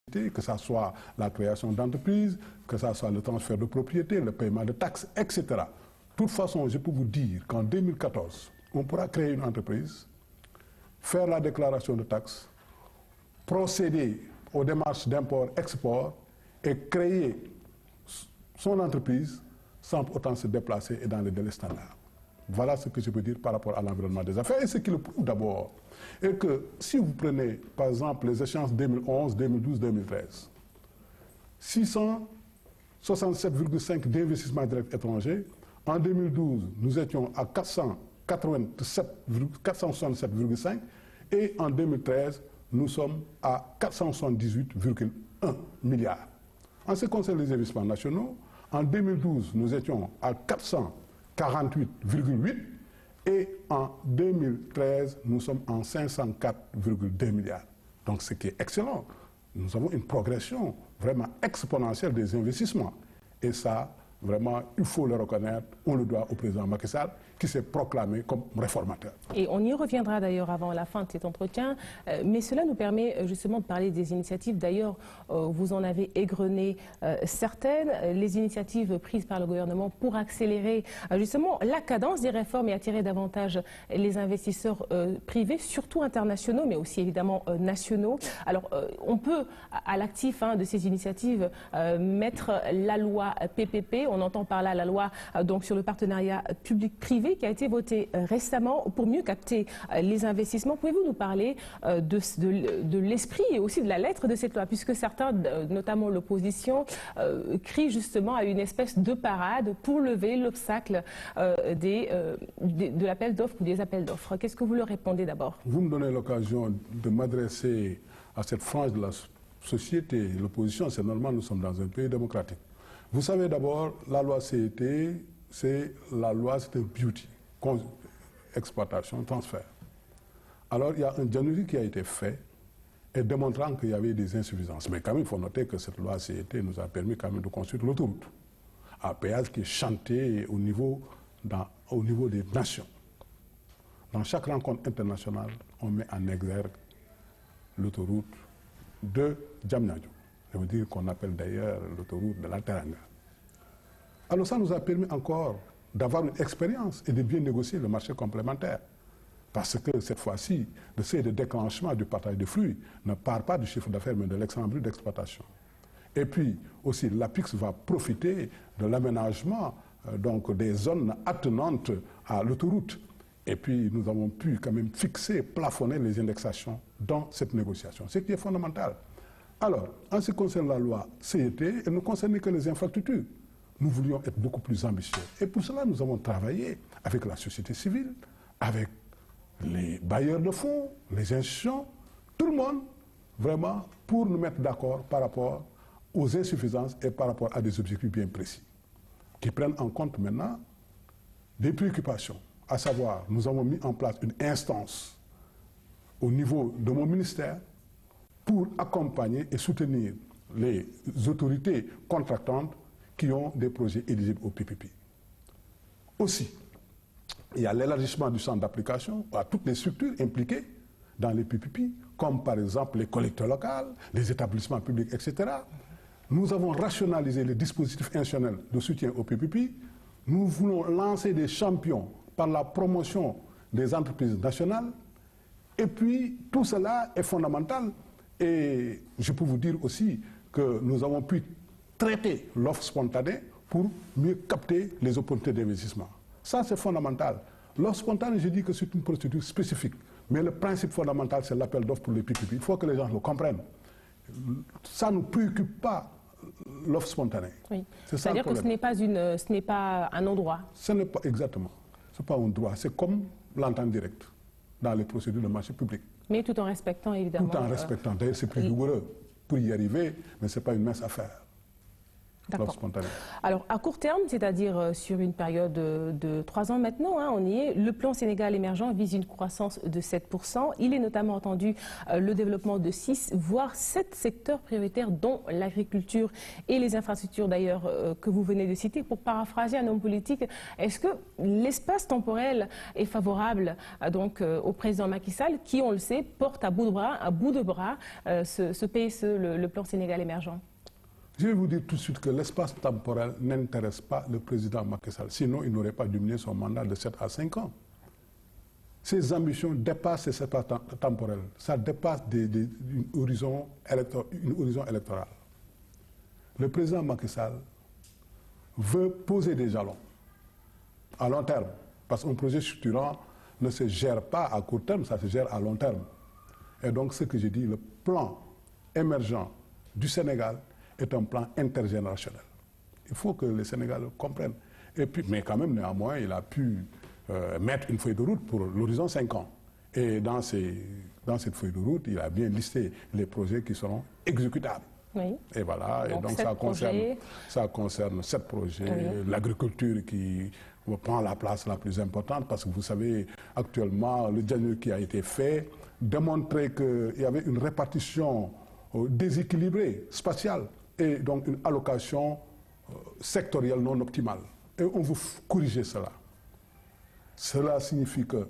que ce soit la création d'entreprises, que ce soit le transfert de propriété, le paiement de taxes, etc. De toute façon, je peux vous dire qu'en 2014, on pourra créer une entreprise, faire la déclaration de taxes, procéder aux démarches d'import-export et créer son entreprise sans autant se déplacer et dans les délais standards. Voilà ce que je peux dire par rapport à l'environnement des affaires. Et ce qui le prouve d'abord est que si vous prenez par exemple les échéances 2011, 2012, 2013, 667,5 d'investissements directs étrangers. En 2012, nous étions à 467,5 et en 2013, nous sommes à 478,1 milliards. En ce qui concerne les investissements nationaux, en 2012, nous étions à 448,8 et en 2013, nous sommes en 504,2 milliards. Donc ce qui est excellent. Nous avons une progression vraiment exponentielle des investissements. Et ça, vraiment, il faut le reconnaître, on le doit au président Macky Sall, qui s'est proclamé comme réformateur. Et on y reviendra d'ailleurs avant la fin de cet entretien, mais cela nous permet justement de parler des initiatives. D'ailleurs, vous en avez égrené certaines, les initiatives prises par le gouvernement pour accélérer justement la cadence des réformes et attirer davantage les investisseurs privés, surtout internationaux, mais aussi évidemment nationaux. Alors, on peut, à l'actif de ces initiatives, mettre la loi PPP. On entend par là la loi donc sur le partenariat public-privé qui a été votée récemment pour mieux capter les investissements. Pouvez-vous nous parler de l'esprit et aussi de la lettre de cette loi, puisque certains, notamment l'opposition, crient justement à une espèce de parade pour lever l'obstacle de l'appel d'offres ou des appels d'offres. Qu'est-ce que vous leur répondez d'abord? Vous me donnez l'occasion de m'adresser à cette frange de la société, l'opposition. C'est normal, nous sommes dans un pays démocratique. Vous savez d'abord, la loi CET, c'est un beauty, exploitation, transfert. Alors il y a un diagnostic qui a été fait et démontrant qu'il y avait des insuffisances. Mais quand même, il faut noter que cette loi CET nous a permis quand même de construire l'autoroute à péage qui est chanté au niveau des nations. Dans chaque rencontre internationale, on met en exergue l'autoroute de Diamniadio. Ça veut dire qu'on appelle d'ailleurs l'autoroute de la Teranga. Alors ça nous a permis encore d'avoir une expérience et de bien négocier le marché complémentaire. Parce que cette fois-ci, le seuil de déclenchement du partage de flux ne part pas du chiffre d'affaires, mais de l'excédent brut d'exploitation. Et puis aussi, l'APIX va profiter de l'aménagement donc des zones attenantes à l'autoroute. Et puis nous avons pu quand même fixer, plafonner les indexations dans cette négociation, ce qui est fondamental. Alors, en ce qui concerne la loi CET, elle ne concernait que les infrastructures. Nous voulions être beaucoup plus ambitieux. Et pour cela, nous avons travaillé avec la société civile, avec les bailleurs de fonds, les institutions, tout le monde, vraiment, pour nous mettre d'accord par rapport aux insuffisances et par rapport à des objectifs bien précis, qui prennent en compte maintenant des préoccupations. À savoir, nous avons mis en place une instance au niveau de mon ministère pour accompagner et soutenir les autorités contractantes qui ont des projets éligibles au PPP. Aussi, il y a l'élargissement du champ d'application à toutes les structures impliquées dans les PPP, comme par exemple les collectivités locales, les établissements publics, etc. Nous avons rationalisé les dispositifs institutionnels de soutien au PPP. Nous voulons lancer des champions par la promotion des entreprises nationales. Et puis, tout cela est fondamental. Et je peux vous dire aussi que nous avons pu traiter l'offre spontanée pour mieux capter les opportunités d'investissement. Ça, c'est fondamental. L'offre spontanée, je dis que c'est une procédure spécifique. Mais le principe fondamental, c'est l'appel d'offres pour les PPP. Il faut que les gens le comprennent. Ça ne nous préoccupe pas, l'offre spontanée. Oui. C'est-à-dire que ce n'est pas un non-droit. Ce n'est pas exactement. Ce n'est pas un droit. C'est comme l'entente directe dans les procédures de marché public. Mais tout en respectant, évidemment... Tout en respectant. D'ailleurs, c'est plus douloureux pour y arriver, mais ce n'est pas une mince affaire. spontanée. Alors, à court terme, c'est-à-dire sur une période de 3 ans maintenant, on y est, le plan Sénégal émergent vise une croissance de 7%. Il est notamment entendu le développement de 6, voire 7 secteurs prioritaires, dont l'agriculture et les infrastructures d'ailleurs que vous venez de citer. Pour paraphraser un homme politique, est-ce que l'espace temporel est favorable donc au président Macky Sall, qui, on le sait, porte à bout de bras ce PSE, le plan Sénégal émergent? Je vais vous dire tout de suite que l'espace temporel n'intéresse pas le président Macky Sall. Sinon, il n'aurait pas diminué son mandat de 7 à 5 ans. Ses ambitions dépassent cet espace temporel. Ça dépasse une horizon électoral. Le président Macky Sall veut poser des jalons à long terme. Parce qu'un projet structurant ne se gère pas à court terme, ça se gère à long terme. Et donc, ce que je dis, le plan émergent du Sénégal est un plan intergénérationnel. Il faut que les Sénégalais comprennent. Et puis, mais quand même, néanmoins, il a pu mettre une feuille de route pour l'horizon 5 ans. Et dans cette feuille de route, il a bien listé les projets qui seront exécutables. Oui. Et voilà, donc, et donc ça concerne 7 projets. Oui. L'agriculture qui prend la place la plus importante, parce que vous savez, actuellement, le diagnostic qui a été fait démontrait qu'il y avait une répartition déséquilibrée, spatiale, et donc une allocation sectorielle non optimale. Et on veut corriger cela. Cela signifie que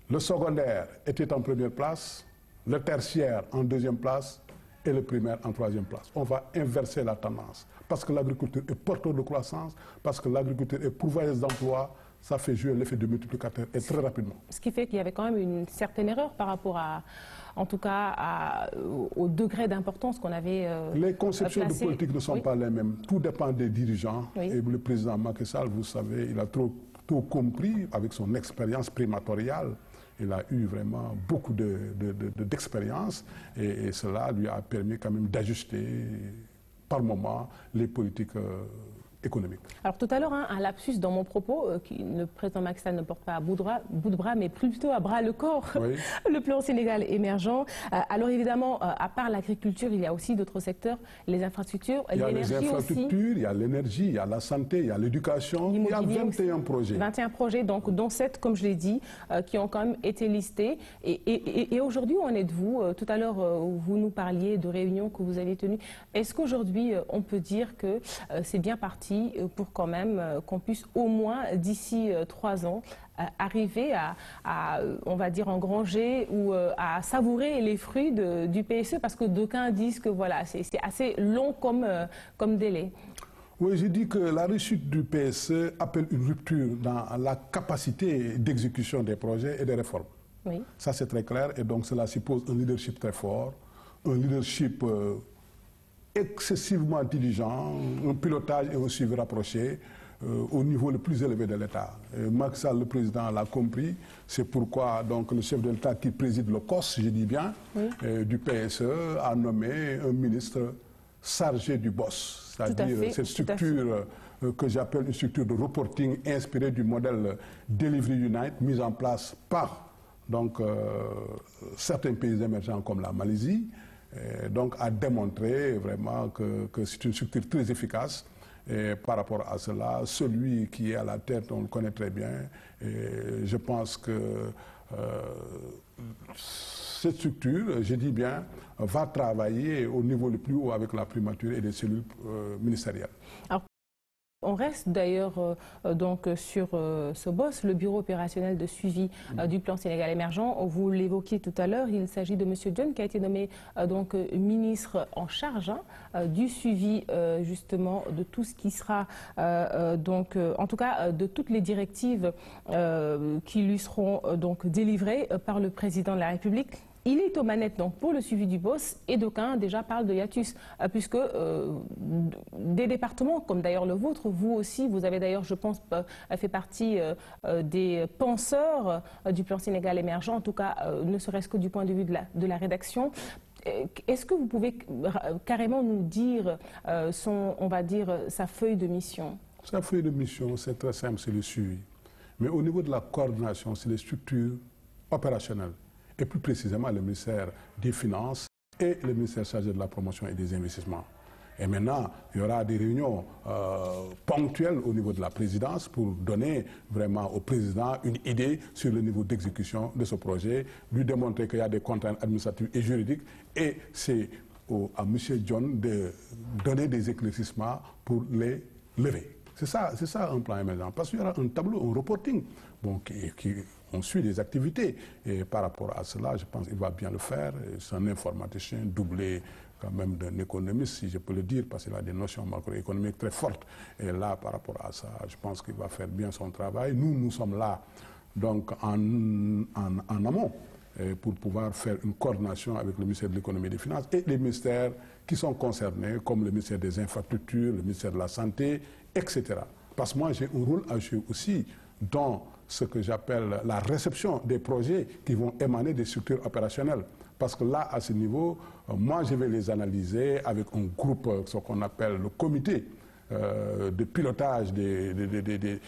le secondaire était en première place, le tertiaire en deuxième place et le primaire en troisième place. On va inverser la tendance parce que l'agriculture est porteur de croissance, parce que l'agriculture est pourvoyeuse d'emplois, ça fait jouer l'effet de multiplicateur et très rapidement. Ce qui fait qu'il y avait quand même une certaine erreur par rapport à, en tout cas, au degré d'importance qu'on avait Les conceptions de politique ne sont pas les mêmes. Tout dépend des dirigeants. Oui. Et le président Macky Sall, vous savez, il a trop compris avec son expérience primatoriale. Il a eu vraiment beaucoup d'expérience et cela lui a permis quand même d'ajuster par moment les politiques économique. Alors tout à l'heure, un lapsus dans mon propos, le président Macky Sall ne porte pas à bout de bras, mais plutôt à bras le corps, oui. Le plan Sénégal émergent. Alors évidemment, à part l'agriculture, il y a aussi d'autres secteurs, les infrastructures, l'énergie aussi. Il y a les infrastructures, il y a l'énergie, il y a la santé, il y a l'éducation, il y a 21 projets. 21 projets, donc dont 7, comme je l'ai dit, qui ont quand même été listés. Et aujourd'hui, où en êtes-vous? Tout à l'heure, vous nous parliez de réunions que vous avez tenues. Est-ce qu'aujourd'hui, on peut dire que c'est bien parti pour quand même qu'on puisse au moins d'ici 3 ans arriver à, on va dire, engranger ou à savourer les fruits du PSE, parce que d'aucuns disent que voilà, c'est assez long comme délai. Oui, j'ai dit que la réussite du PSE appelle une rupture dans la capacité d'exécution des projets et des réformes. Oui. Ça, c'est très clair, et donc cela suppose un leadership très fort, un leadership excessivement diligent, un pilotage et un suivi rapproché au niveau le plus élevé de l'État. Macky Sall, le président, l'a compris. C'est pourquoi donc, le chef de l'État qui préside le COS, je dis bien, oui. Du PSE, a nommé un ministre chargé du BOSS, c'est-à-dire cette structure que j'appelle une structure de reporting inspirée du modèle Delivery Unite, mise en place par donc, certains pays émergents comme la Malaisie. Donc a démontré vraiment que c'est une structure très efficace. Et par rapport à cela, celui qui est à la tête, on le connaît très bien. Et je pense que cette structure, je dis bien, va travailler au niveau le plus haut avec la primature et les cellules ministérielles. Alors, on reste d'ailleurs donc sur ce BOSS, le Bureau opérationnel de suivi du plan Sénégal émergent. Vous l'évoquiez tout à l'heure, il s'agit de M. John qui a été nommé donc ministre en charge du suivi justement de tout ce qui sera donc en tout cas de toutes les directives qui lui seront donc délivrées par le président de la République. Il est aux manettes donc pour le suivi du BOSS et d'aucuns déjà parlent de hiatus, puisque des départements comme d'ailleurs le vôtre, vous aussi, vous avez d'ailleurs, je pense, fait partie des penseurs du plan Sénégal émergent, en tout cas ne serait-ce que du point de vue de la rédaction. Est-ce que vous pouvez carrément nous dire on va dire, sa feuille de mission? Sa feuille de mission, c'est très simple, c'est le suivi. Mais au niveau de la coordination, c'est les structures opérationnelles. Et plus précisément le ministère des Finances et le ministère chargé de la promotion et des investissements. Et maintenant, il y aura des réunions ponctuelles au niveau de la présidence pour donner vraiment au président une idée sur le niveau d'exécution de ce projet, lui démontrer qu'il y a des contraintes administratives et juridiques, et c'est à M. John de donner des éclaircissements pour les lever. C'est ça un plan émergent. Parce qu'il y aura un tableau, un reporting, bon, on suit des activités. Et par rapport à cela, je pense qu'il va bien le faire. C'est un informaticien doublé quand même d'un économiste, si je peux le dire, parce qu'il a des notions macroéconomiques très fortes. Et là, par rapport à ça, je pense qu'il va faire bien son travail. Nous sommes là, donc, en amont, pour pouvoir faire une coordination avec le ministère de l'économie et des finances et les ministères qui sont concernés, comme le ministère des infrastructures, le ministère de la santé, etc. Parce que moi, j'ai un rôle à jouer aussi dans ce que j'appelle la réception des projets qui vont émaner des structures opérationnelles. Parce que là, à ce niveau, moi, je vais les analyser avec un groupe, ce qu'on appelle le comité de pilotage des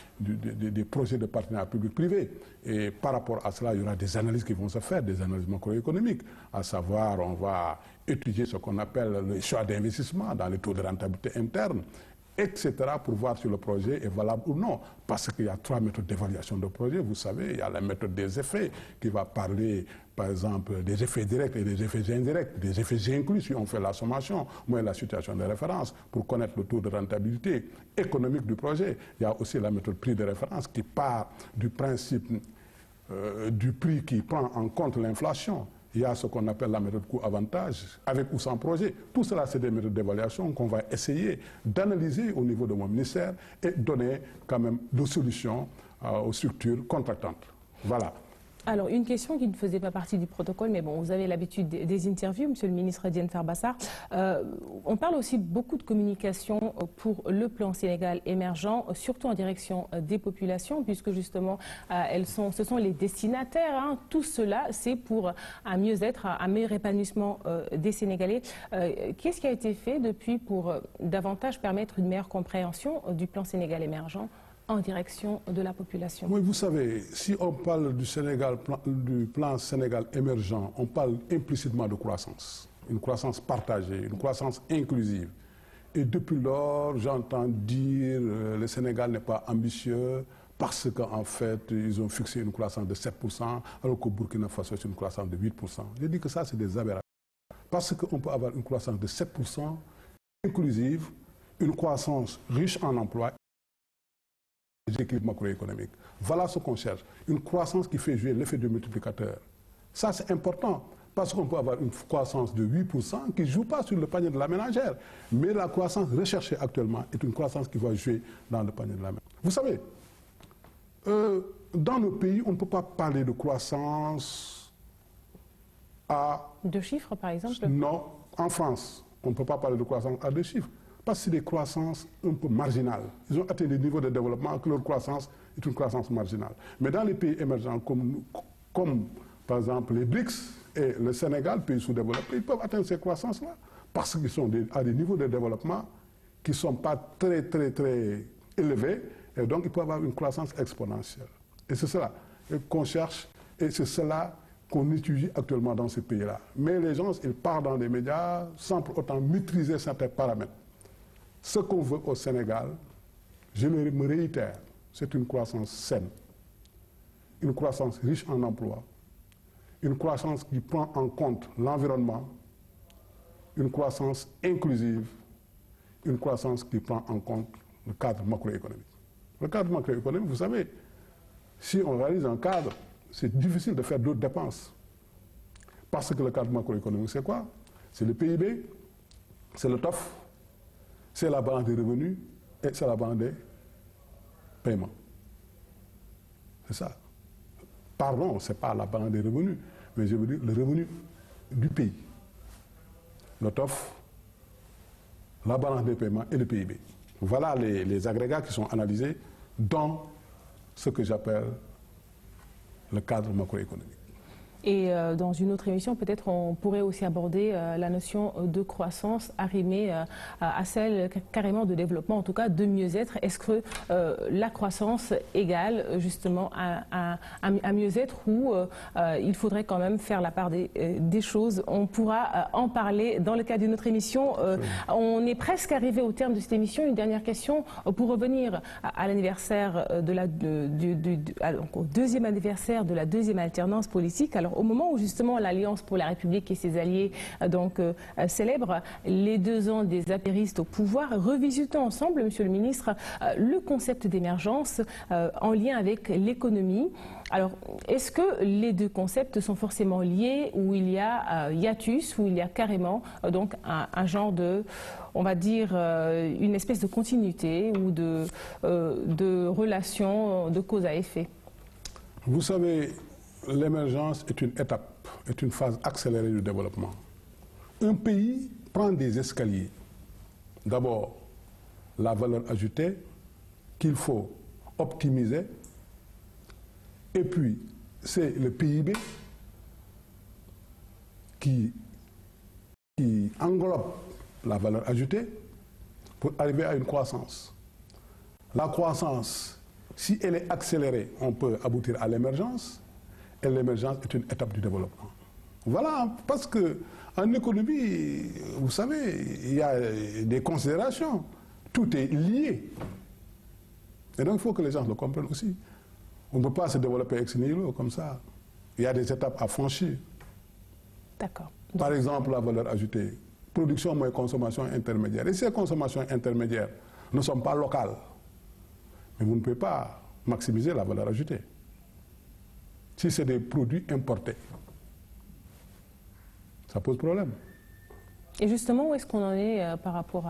projets de partenariat public-privé. Et par rapport à cela, il y aura des analyses qui vont se faire, des analyses macroéconomiques. À savoir, on va étudier ce qu'on appelle le choix d'investissement dans les taux de rentabilité interne, etc., pour voir si le projet est valable ou non. Parce qu'il y a 3 méthodes d'évaluation de projet. Vous savez, il y a la méthode des effets qui va parler, par exemple, des effets directs et des effets indirects, des effets inclus si on fait la sommation, moins la situation de référence pour connaître le taux de rentabilité économique du projet. Il y a aussi la méthode prix de référence qui part du principe du prix qui prend en compte l'inflation. Il y a ce qu'on appelle la méthode coût-avantage, avec ou sans projet. Tout cela, c'est des méthodes d'évaluation qu'on va essayer d'analyser au niveau de mon ministère et donner quand même des solutions aux structures contractantes. Voilà. Alors, une question qui ne faisait pas partie du protocole, mais bon, vous avez l'habitude des interviews, Monsieur le ministre Diène Farba Sarr. On parle aussi beaucoup de communication pour le plan Sénégal émergent, surtout en direction des populations, puisque justement, ce sont les destinataires. Hein. Tout cela, c'est pour un mieux-être, un meilleur épanouissement des Sénégalais. Qu'est-ce qui a été fait depuis pour davantage permettre une meilleure compréhension du plan Sénégal émergent en direction de la population? Oui, vous savez, si on parle du plan Sénégal émergent, on parle implicitement de croissance. Une croissance partagée, une croissance inclusive. Et depuis lors, j'entends dire que le Sénégal n'est pas ambitieux parce qu'en fait, ils ont fixé une croissance de 7%, alors qu'au Burkina Faso, c'est une croissance de 8%. Je dis que ça, c'est des aberrations. Parce qu'on peut avoir une croissance de 7% inclusive, une croissance riche en emplois, équilibre macroéconomique. Voilà ce qu'on cherche. Une croissance qui fait jouer l'effet de multiplicateur. Ça, c'est important. Parce qu'on peut avoir une croissance de 8% qui ne joue pas sur le panier de la ménagère. Mais la croissance recherchée actuellement est une croissance qui va jouer dans le panier de la ménagère. Vous savez, dans nos pays, on ne peut pas parler de croissance à... 2 chiffres, par exemple? Non. En France, on ne peut pas parler de croissance à 2 chiffres. Parce que c'est des croissances un peu marginales. Ils ont atteint des niveaux de développement que leur croissance est une croissance marginale. Mais dans les pays émergents comme par exemple les BRICS et le Sénégal, pays sous-développés, ils peuvent atteindre ces croissances-là parce qu'ils sont à des niveaux de développement qui ne sont pas très élevés et donc ils peuvent avoir une croissance exponentielle. Et c'est cela qu'on cherche et c'est cela qu'on étudie actuellement dans ces pays-là. Mais les gens, ils partent dans les médias sans pour autant maîtriser certains paramètres. Ce qu'on veut au Sénégal, je me réitère, c'est une croissance saine, une croissance riche en emplois, une croissance qui prend en compte l'environnement, une croissance inclusive, une croissance qui prend en compte le cadre macroéconomique. Le cadre macroéconomique, vous savez, si on réalise un cadre, c'est difficile de faire d'autres dépenses. Parce que le cadre macroéconomique, c'est quoi? C'est le PIB, c'est le TOF, c'est la balance des revenus et c'est la balance des paiements. C'est ça. Pardon, ce n'est pas la balance des revenus, mais je veux dire le revenu du pays. Le TOF, la balance des paiements et le PIB. Voilà les agrégats qui sont analysés dans ce que j'appelle le cadre macroéconomique. Et dans une autre émission, peut-être on pourrait aussi aborder la notion de croissance arrimée à celle carrément de développement, en tout cas de mieux-être. Est-ce que la croissance égale justement à mieux-être ou il faudrait quand même faire la part des choses? On pourra en parler dans le cadre d'une autre émission. On est presque arrivé au terme de cette émission. Une dernière question pour revenir à l'anniversaire au deuxième anniversaire de la deuxième alternance politique. Alors, au moment où justement l'Alliance pour la République et ses alliés célèbrent les 2 ans des apéristes au pouvoir, revisitons ensemble, Monsieur le Ministre, le concept d'émergence en lien avec l'économie. Alors, est-ce que les 2 concepts sont forcément liés, ou il y a hiatus, ou il y a carrément donc un genre de, on va dire, une espèce de continuité ou de relation de cause à effet? Vous savez, l'émergence est une étape, est une phase accélérée du développement. Un pays prend des escaliers. D'abord, la valeur ajoutée qu'il faut optimiser. Et puis, c'est le PIB qui englobe la valeur ajoutée pour arriver à une croissance. La croissance, si elle est accélérée, on peut aboutir à l'émergence. Et l'émergence est une étape du développement. Voilà, parce qu'en économie, vous savez, il y a des considérations. Tout est lié. Et donc, il faut que les gens le comprennent aussi. On ne peut pas se développer ex nihilo comme ça. Il y a des étapes à franchir. D'accord. Par exemple, la valeur ajoutée. Production moins consommation intermédiaire. Et ces consommations intermédiaires ne sont pas locales. Mais vous ne pouvez pas maximiser la valeur ajoutée. Si c'est des produits importés, ça pose problème. Et justement, où est-ce qu'on en est par rapport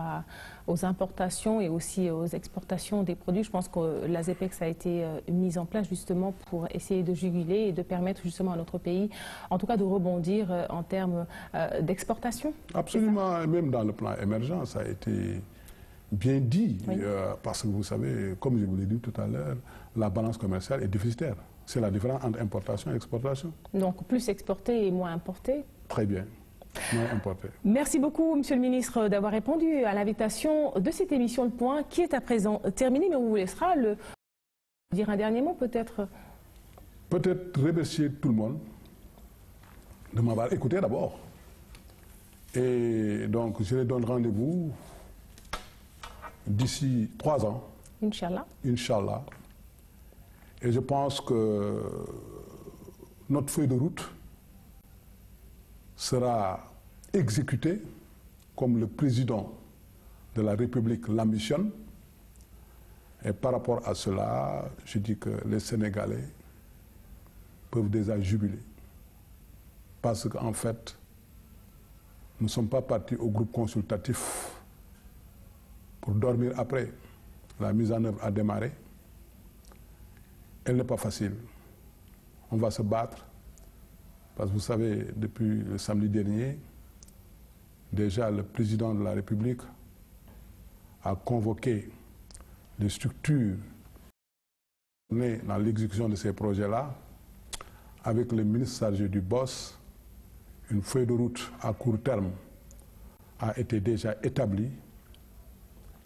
aux importations et aussi aux exportations des produits? Je pense que la ZEPEX a été mise en place justement pour essayer de juguler et de permettre justement à notre pays, en tout cas, de rebondir en termes d'exportation. Absolument, et même dans le plan émergent, ça a été bien dit, oui. Parce que vous savez, comme je vous l'ai dit tout à l'heure, la balance commerciale est déficitaire. C'est la différence entre importation et exportation. Donc plus exporté et moins importé. Très bien. Merci beaucoup, Monsieur le Ministre, d'avoir répondu à l'invitation de cette émission Le Point, qui est à présent terminée, mais on vous laissera dire un dernier mot peut-être. Peut-être remercier tout le monde de m'avoir écouté d'abord. Et donc, je les donne rendez-vous d'ici 3 ans. Inch'Allah. Inch'Allah. Et je pense que notre feuille de route sera exécuté comme le président de la République l'ambitionne. Et par rapport à cela, je dis que les Sénégalais peuvent déjà jubiler. Parce qu'en fait, nous ne sommes pas partis au groupe consultatif pour dormir après. La mise en œuvre a démarré. Elle n'est pas facile. On va se battre. Parce que vous savez, depuis le samedi dernier, déjà le président de la République a convoqué les structures nées dans l'exécution de ces projets-là, avec le ministre chargé du BOS. Une feuille de route à court terme a été déjà établie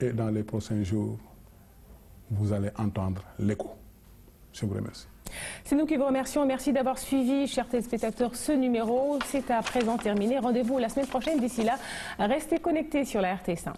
et dans les prochains jours, vous allez entendre l'écho. Je vous remercie. C'est nous qui vous remercions. Merci d'avoir suivi, chers téléspectateurs, ce numéro. C'est à présent terminé. Rendez-vous la semaine prochaine. D'ici là, restez connectés sur la RTS1.